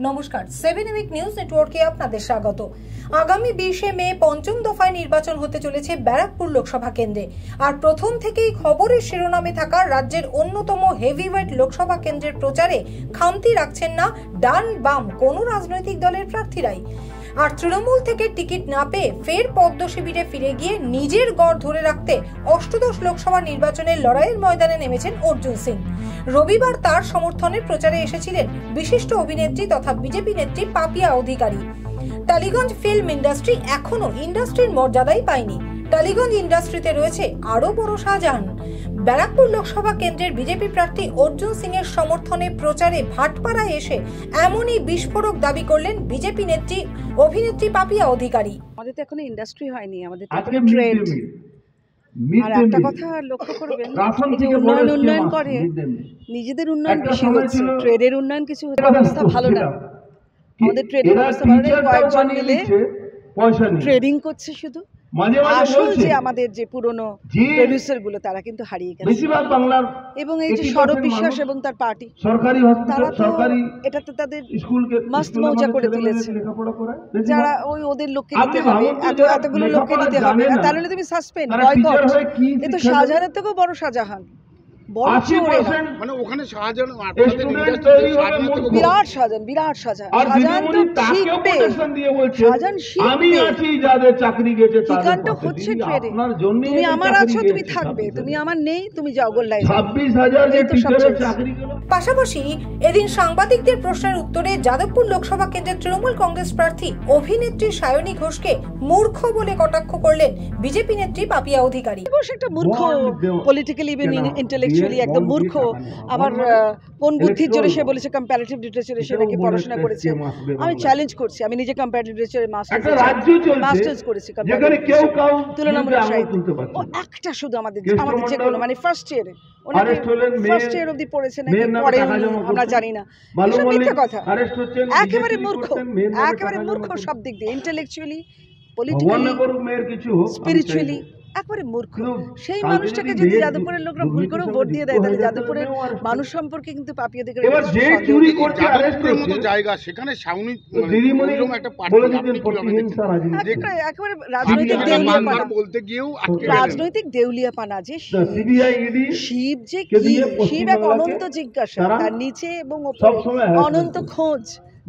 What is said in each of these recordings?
নমস্কার, 7 week news নেটওয়ার্কে আপনাদের স্বাগত। আগামী 20শে মে পঞ্চম দফায় নির্বাচন হতে চলেছে ব্যারাকপুর লোকসভা কেন্দ্রে। আর প্রথম থেকেই খবরের শিরোনামে থাকা রাজ্যের অন্যতম হেভিওয়েট লোকসভা কেন্দ্রের প্রচারে খামতি রাখছেন না ডান বাম কোনো রাজনৈতিক দলের প্রার্থীরাই। আর তৃণমূল থেকে টিকিট না পেয়ে ফের পদ্ম শিবিরে ফিরে গিয়ে নিজের গড় ধরে রাখতে অষ্টদশ লোকসভা নির্বাচনের লড়াইয়ের ময়দানে নেমেছেন অর্জুন সিং। রবিবার তার সমর্থনে প্রচারে এসেছিলেন বিশিষ্ট অভিনেত্রী তথা বিজেপি নেত্রী পাপিয়া অধিকারী। টালিগঞ্জ ফিল্ম ইন্ডাস্ট্রি এখনো ইন্ডাস্ট্রির মর্যাদাই পায়নি। টালিগঞ্জ ইন্ডাস্ট্রিতে রয়েছে আরো বড় শাহজাহান। ব্যারাকপুর লোকসভা কেন্দ্রের বিজেপি প্রার্থী অর্জুন সিং এর সমর্থনে প্রচারে ভাটপাড়ায় এসে এমনই বিস্ফোরক দাবি করলেন বিজেপি নেত্রী অভিনেত্রী পাপিয়া অধিকারী। আমাদের তো এখনো ইন্ডাস্ট্রি হয়নি, আমাদের তো এখনো ট্রেড। আর একটা কথা লক্ষ্য করবেন, যে উন্নয়ন করে নিজেদের উন্নয়ন বেশি হচ্ছে, ট্রেডের উন্নয়ন কিছু অবস্থা ভালো না। আমাদের ট্রেডের অবস্থা ভালো নেই, কয়েকজন মিলে ট্রেডিং করছে শুধু। আসল যে আমাদের যে পুরনো প্রডিউসার গুলো তারা কিন্তু হারিয়ে গেছে। এবং এই যে সৌরভ বিশ্বাস এবং তার পার্টি, তারা তো এটাতে তাদের মস্ত মজা করে তুলেছে। যারা ওদের লোককে নিতে হবে, এতগুলো লোককে নিতে হবে, তাহলে তুমি সাসপেন্ড বয়কট। এ তো শাহজাহানের থেকেও বড় শাহজাহান, বিরাট শাহজাহান, বিরাট শাহজাহান। শাহজাহান তো শিখবে, শাহজাহান শিখবে। ঠিকানটা হচ্ছে ট্রেডে। তুমি আমার আছো, তুমি থাকবে, তুমি আমার নেই, তুমি যাও গোল্লায়। পাশাপাশি এদিন সাংবাদিকদের প্রশ্নের উত্তরে যাদবপুর লোকসভা কেন্দ্রের তৃণমূল কংগ্রেস প্রার্থী অভিনেত্রী সায়নী ঘোষকে মূর্খ বলে কটাক্ষ করলেন বিজেপি নেত্রী পাপিয়া অধিকারী। একটা মূর্খ, পলিটিক্যালি ইন্টেলেকচুয়ালি একদম মূর্খ। আবার কোন বুদ্ধির জোরে সে বলেছে কম্পারেটিভ লিটারেচারে সে নাকি পড়াশোনা করেছে। আমি চ্যালেঞ্জ করছি, আমি নিজে কম্পারেটিভ লিটারেচারে মাস্টার্স করেছি, তুলনামূলক সাহিত্য। ও একটা শুধু আমাদের যে কোনো মানে ফার্স্ট ইয়ার অবধি পড়েছে নাকি পড়ে আমরা জানি না, এসব মিথ্যা কথা। একেবারে মূর্খ, একেবারে মূর্খ সব দিক দিয়ে, ইন্টেলেকচুয়ালি, পলিটিক্যালি, স্পিরিচুয়ালি একবারে মূর্খ। সেই মানুষটাকে যদি যাদবপুরের লোকরা ভুল করে ভোট দিয়ে দেয়, তাহলে যাদবপুরের মানুষ সম্পর্কে কিন্তু পাপিয়া দিকে একেবারে রাজনৈতিক দেউলিয়াপানা। যে শিব যে কি, শিব এক অনন্ত জিজ্ঞাসা, তার নিচে এবং অনন্ত খোঁজ,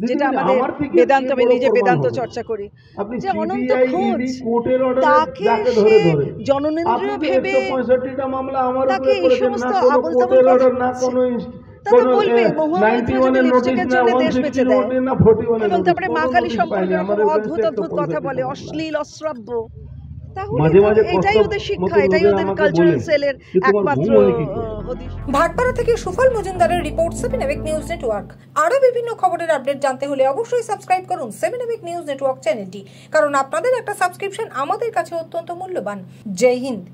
যেটা আমাদের বেদান্ত, নিজে বেদান্ত চর্চা করি, যে অনন্ত খোঁজ, তাকে সে জননেন্দ্রিয় ভেবে তাকে এই সমস্ত আবল তাবল কথা বলবে। মহুয়া যদি লিপস্টিকের জন্য দেশ বেঁচে দেয় এবং তারপরে মা কালী সম্পর্কে অদ্ভুত অদ্ভুত কথা বলে, অশ্লীল অশ্রাব্য, এটাই ওদের শিক্ষা, এটাই ওদের কালচারাল সেলের একমাত্র হদিশ। ভাটপাড়া থেকে সুফল মজুমদারের রিপোর্ট, 7 উইক নিউজ নেটওয়ার্ক। আরো বিভিন্ন খবরের আপডেট জানতে হলে অবশ্যই সাবস্ক্রাইব করুন 7 উইক নিউজ নেটওয়ার্ক চ্যানেলটি, কারণ আপনাদের একটা সাবস্ক্রিপশন আমাদের কাছে অত্যন্ত মূল্যবান। জয় হিন্দ।